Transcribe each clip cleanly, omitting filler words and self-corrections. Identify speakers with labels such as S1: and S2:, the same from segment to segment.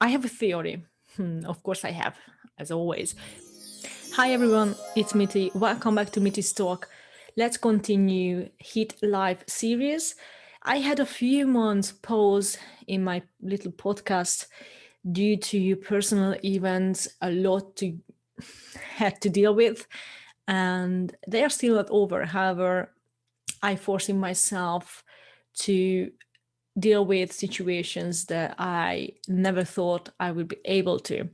S1: I have a theory. Of course, I have, as always. Hi, everyone. It's Miti. Welcome back to Miti's Talk. Let's continue HiiTLife series. I had a few months pause in my little podcast due to personal events, a lot to had to deal with, and they are still not over. However, I forcing myself to deal with situations that I never thought I would be able to.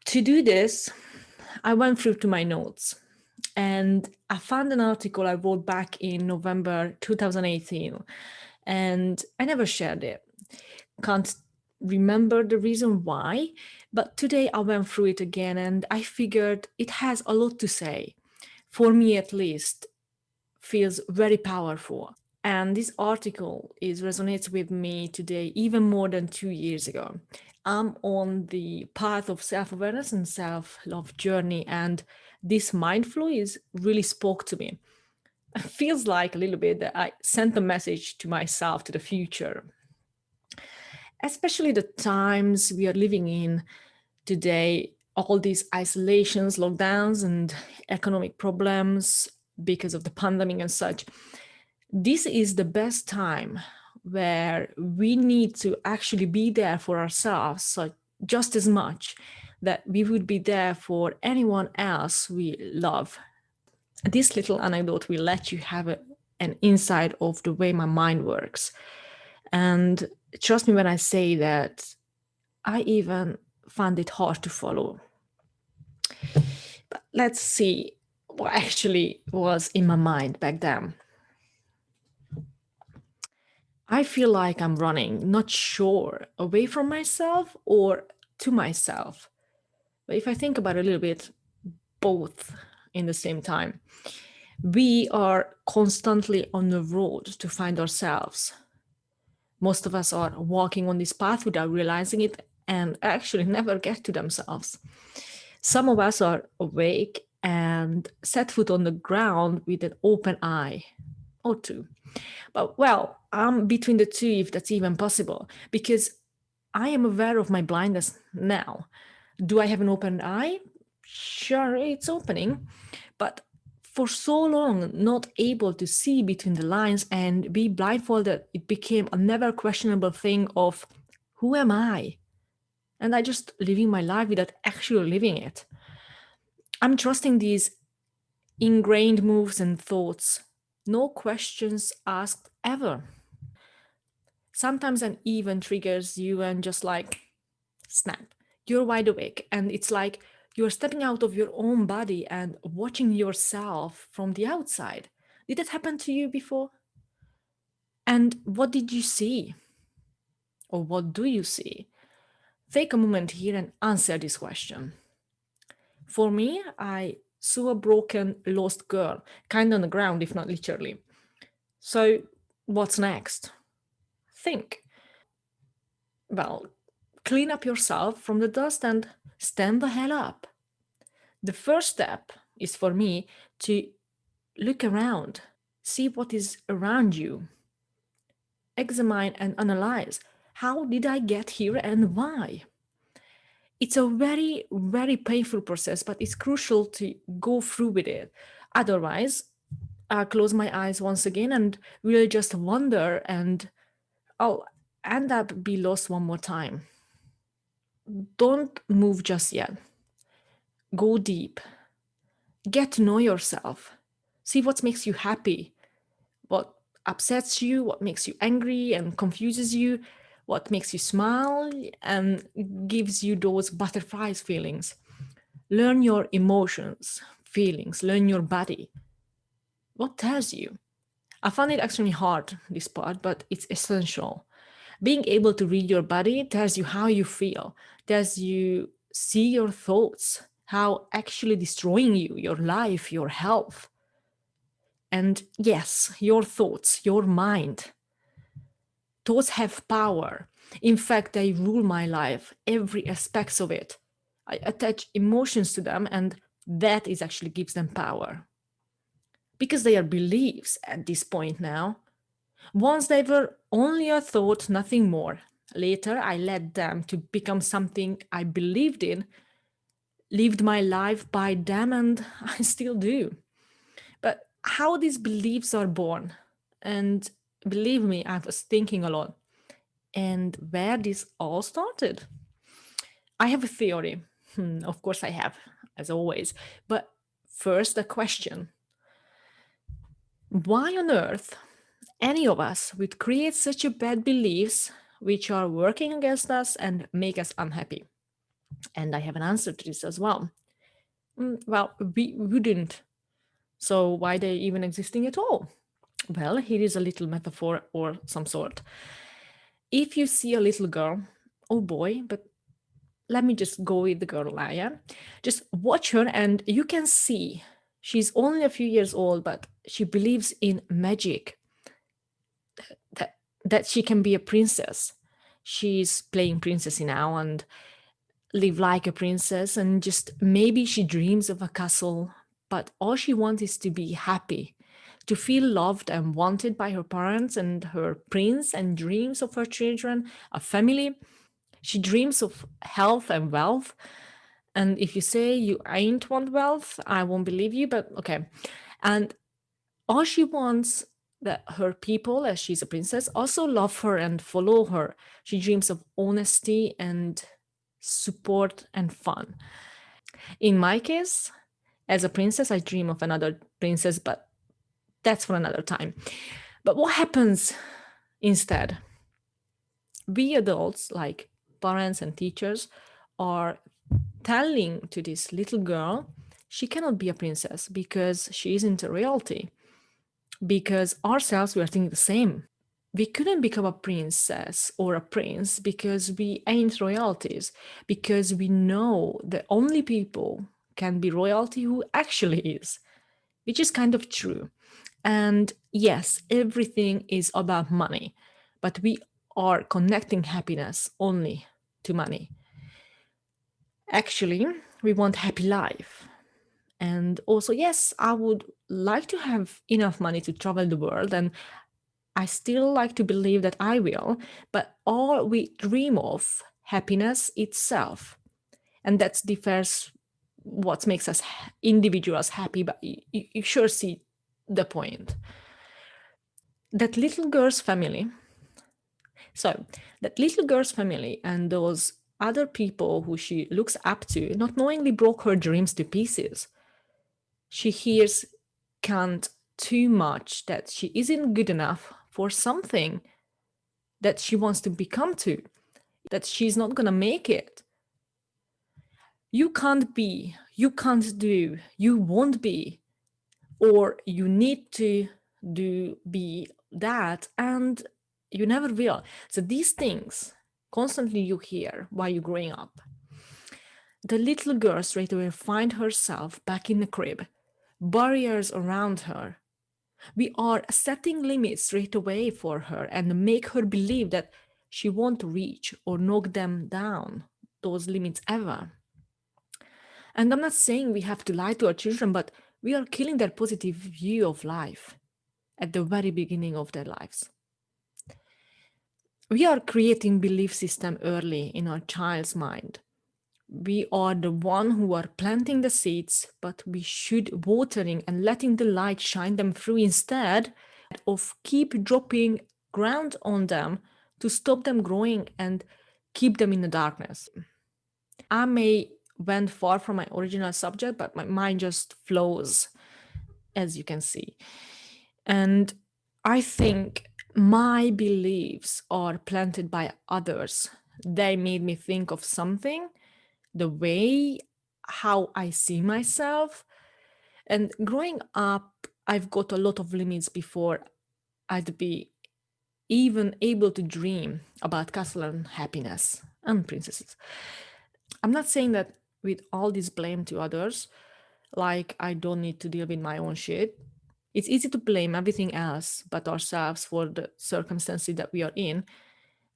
S1: To do this, I went through to my notes and I found an article I wrote back in November 2018 and I never shared it. Can't remember the reason why, but today I went through it again and I figured it has a lot to say. For me, at least, feels very powerful. And this article resonates with me today even more than 2 years ago. I'm on the path of self-awareness and self-love journey, and this mindful is really spoke to me. It feels like a little bit that I sent a message to myself to the future, especially the times we are living in today, all these isolations, lockdowns, and economic problems because of the pandemic and such. This is the best time where we need to actually be there for ourselves, so just as much that we would be there for anyone else we love. This little anecdote will let you have an insight of the way my mind works. And trust me when I say that I even found it hard to follow. But let's see what actually was in my mind back then. I feel like I'm running, not sure, away from myself or to myself. But if I think about it a little bit, both in the same time, we are constantly on the road to find ourselves. Most of us are walking on this path without realizing it and actually never get to themselves. Some of us are awake and set foot on the ground with an open eye or two. But well, I'm between the two if that's even possible, because I am aware of my blindness now. Do I have an open eye? Sure, it's opening, but for so long, not able to see between the lines and be blindfolded, it became a never questionable thing of who am I? And I just living my life without actually living it. I'm trusting these ingrained moves and thoughts, no questions asked ever. Sometimes an event triggers you and just like snap, you're wide awake. And it's like you're stepping out of your own body and watching yourself from the outside. Did that happen to you before? And what did you see? Or what do you see? Take a moment here and answer this question. For me, I saw a broken, lost girl, kind of on the ground, if not literally. So, what's next? Think. Well, clean up yourself from the dust and stand the hell up. The first step is for me to look around, see what is around you, examine and analyze. How did I get here and why? It's a very, very painful process, but it's crucial to go through with it. Otherwise, I'll close my eyes once again and will just wonder and I'll end up be lost one more time. Don't move just yet. Go deep. Get to know yourself. See what makes you happy, what upsets you, what makes you angry and confuses you, what makes you smile and gives you those butterflies feelings. Learn your emotions, feelings, learn your body. What tells you? I found it extremely hard, this part, but it's essential. Being able to read your body tells you how you feel, tells you see your thoughts, how actually destroying you, your life, your health. And yes, your thoughts, your mind. Thoughts have power. In fact, they rule my life, every aspect of it. I attach emotions to them, and that is actually gives them power. Because they are beliefs at this point now. Once they were only a thought, nothing more. Later, I led them to become something I believed in, lived my life by them, and I still do. But how these beliefs are born, and believe me, I was thinking a lot, and where this all started. I have a theory. Of course, I have, as always. But first, a question: why on earth any of us would create such a bad beliefs which are working against us and make us unhappy? And I have an answer to this as well. Well, we wouldn't. So why they even existing at all? Well, here is a little metaphor or some sort. If you see a little girl, oh boy, but let me just go with the girl Aya. Just watch her and you can see she's only a few years old, but she believes in magic, that she can be a princess. She's playing princessy now and live like a princess, and just maybe she dreams of a castle, but all she wants is to be happy, to feel loved and wanted by her parents and her prince, and dreams of her children, a family. She dreams of health and wealth. And if you say you ain't want wealth, I won't believe you, but okay. And all she wants that her people, as she's a princess, also love her and follow her. She dreams of honesty and support and fun. In my case, as a princess, I dream of another princess, but that's for another time. But what happens instead? We adults, like parents and teachers, are telling to this little girl she cannot be a princess because she isn't a reality. Because ourselves, we are thinking the same. We couldn't become a princess or a prince because we ain't royalties, because we know the only people can be royalty who actually is, which is kind of true. And yes, everything is about money, but we are connecting happiness only to money. Actually, we want happy life. And also, yes, I would like to have enough money to travel the world, and I still like to believe that I will, but all we dream of happiness itself. And that differs what makes us individuals happy, but you sure see the point. That little girl's family, so that little girl's family and those other people who she looks up to not knowingly broke her dreams to pieces. She hears can't too much, that she isn't good enough for something that she wants to become to, that she's not going to make it. You can't be, you can't do, you won't be, or you need to do, be that, and you never will. So these things constantly you hear while you're growing up. The little girl straight away find herself back in the crib, barriers around her. We are setting limits straight away for her and make her believe that she won't reach or knock them down, those limits ever. And I'm not saying we have to lie to our children, but we are killing their positive view of life at the very beginning of their lives. We are creating belief system early in our child's mind. We are the one who are planting the seeds, but we should watering and letting the light shine them through instead of keep dropping ground on them to stop them growing and keep them in the darkness. I may went far from my original subject, but my mind just flows, as you can see. And I think my beliefs are planted by others. They made me think of something, the way how I see myself. And growing up, I've got a lot of limits before I'd be even able to dream about castle and happiness and princesses. I'm not saying that with all this blame to others, like I don't need to deal with my own shit. It's easy to blame everything else but ourselves for the circumstances that we are in.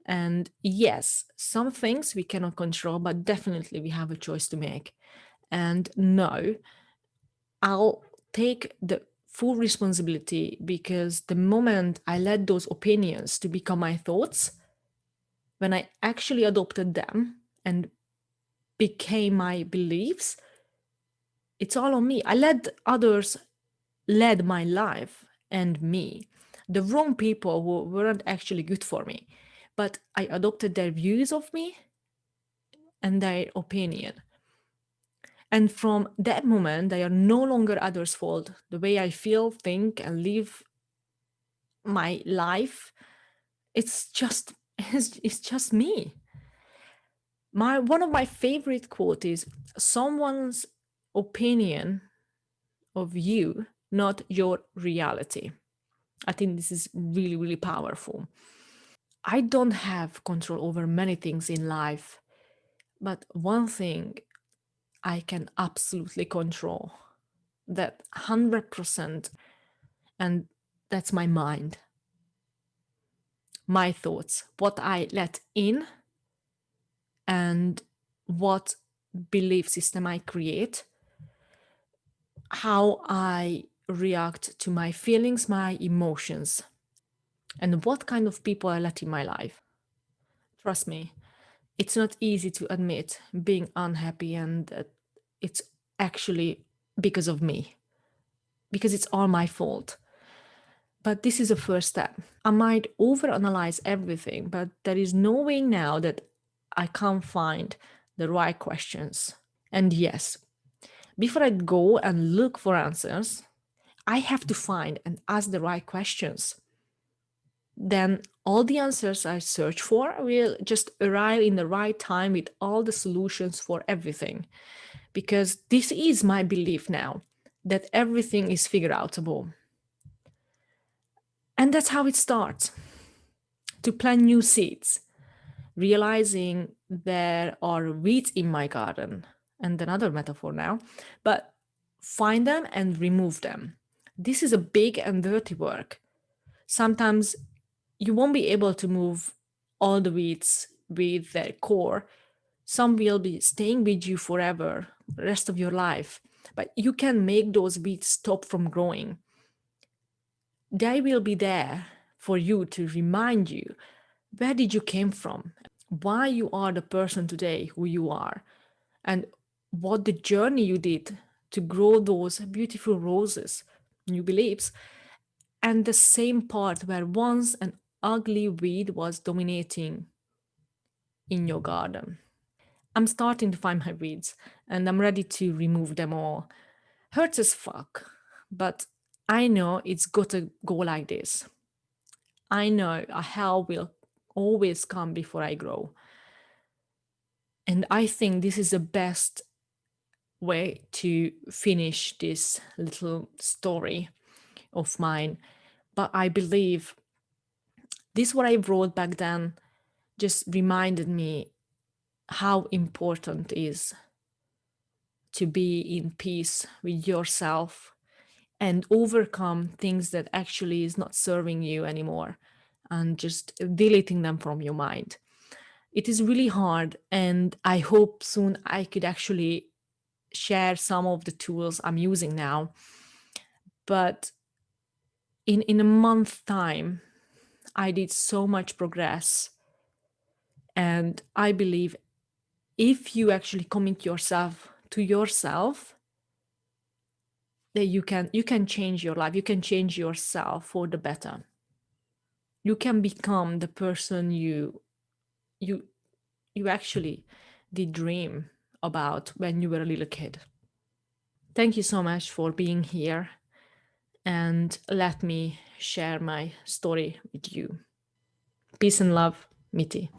S1: And yes, some things we cannot control, but definitely we have a choice to make. And no, I'll take the full responsibility, because the moment I let those opinions to become my thoughts, When I actually adopted them and became my beliefs, it's all on me. I let others led my life and me. The wrong people who weren't actually good for me. But I adopted their views of me and their opinion. And from that moment, they are no longer others' fault. The way I feel, think, and live my life, it's just it's just me. One of my favorite quote is someone's opinion of you, not your reality. I think this is really, really powerful. I don't have control over many things in life, but one thing I can absolutely control, that 100%, and that's my mind, my thoughts, what I let in, and what belief system I create, how I react to my feelings, my emotions, and what kind of people I let in my life. Trust me, it's not easy to admit being unhappy and that it's actually because of me, because it's all my fault. But this is a first step. I might overanalyze everything, but there is no way now that I can't find the right questions. And yes, before I go and look for answers, I have to find and ask the right questions. Then all the answers I search for will just arrive in the right time with all the solutions for everything. Because this is my belief now, that everything is figure outable. And that's how it starts, to plant new seeds, realizing there are weeds in my garden, and another metaphor now, but find them and remove them. This is a big and dirty work. Sometimes you won't be able to move all the weeds with their core. Some will be staying with you forever, the rest of your life. But you can make those weeds stop from growing. They will be there for you to remind you where did you came from, why you are the person today who you are, and what the journey you did to grow those beautiful roses, new beliefs, and the same part where once an ugly weed was dominating in your garden. I'm starting to find my weeds and I'm ready to remove them all. Hurts as fuck, but I know it's got to go like this. I know a hell will always come before I grow. And I think this is the best way to finish this little story of mine. But I believe this, what I wrote back then, just reminded me how important it is to be in peace with yourself and overcome things that actually is not serving you anymore and just deleting them from your mind. It is really hard, and I hope soon I could actually share some of the tools I'm using now. But in a month time, I did so much progress, and I believe if you actually commit yourself to yourself, that you can change your life, you can change yourself for the better. You can become the person you you actually did dream about when you were a little kid. Thank you so much for being here and let me share my story with you. Peace and love, Miti.